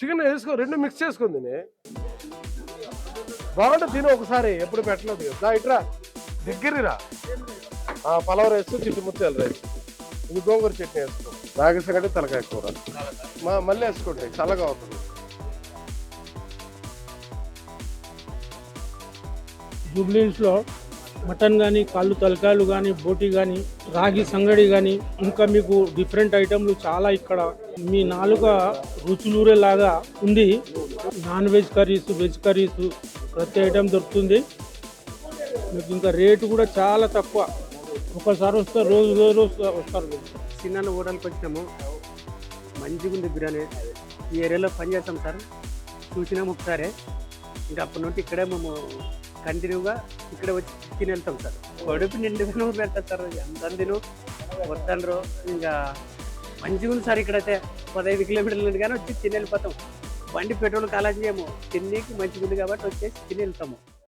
Chicken వేసుకో, రెండు mix చేసుకుంది. బాగుంటుంది, తిని ఒకసారి, ఎప్పుడు పెట్టలేదు కదా. ఇట్రా దగ్గరరా. పలావ్ రైస్, చిట్టి ముత్యాల రైస్, ఇది గోంగూర చట్నీ వేసుకో. రాగి సంగటి, తలకాయ కూర మళ్ళీ వేసుకోండి, చల్లగా అవుతుంది. జూబ్లీహిల్స్లో మటన్ కానీ, కాళ్ళు తలకాయలు కానీ, బోటి కానీ, రాగి సంగడి కానీ, ఇంకా మీకు డిఫరెంట్ ఐటెంలు చాలా ఇక్కడ మీ నాలుక రుచులూరేలాగా ఉంది. Non veg curries, veg curries ప్రతి ఐటెం దొరుకుతుంది మీకు. ఇంకా రేటు కూడా చాలా తక్కువ. ఒకసారి వస్తే రోజు వస్తారు. చిన్న హోటల్కి వచ్చినాము, మంచిగా ఉంది బిర్యానీ. ఈ ఏరియాలో పనిచేస్తాం సార్, చూసినాము ఒకసారి. ఇంకా అప్పటి నుండి ఇక్కడే మేము కంటిన్యూగా ఇక్కడే వచ్చి తిని వెళ్తాం సార్. కడుపు నిండుగా పెడతారు సార్, ఎంత తిను వద్దనరు. ఇంకా మంచిగా ఉంది సార్ ఇక్కడైతే. 15 కిలోమీటర్లు కానీ వచ్చి తిని వెళ్ళిపోతాం. బండి పెట్రోల్ కాలేజ్ చేయము, తిన్నీకి మంచిగా ఉంది కాబట్టి వచ్చేసి తిని వెళ్తాము.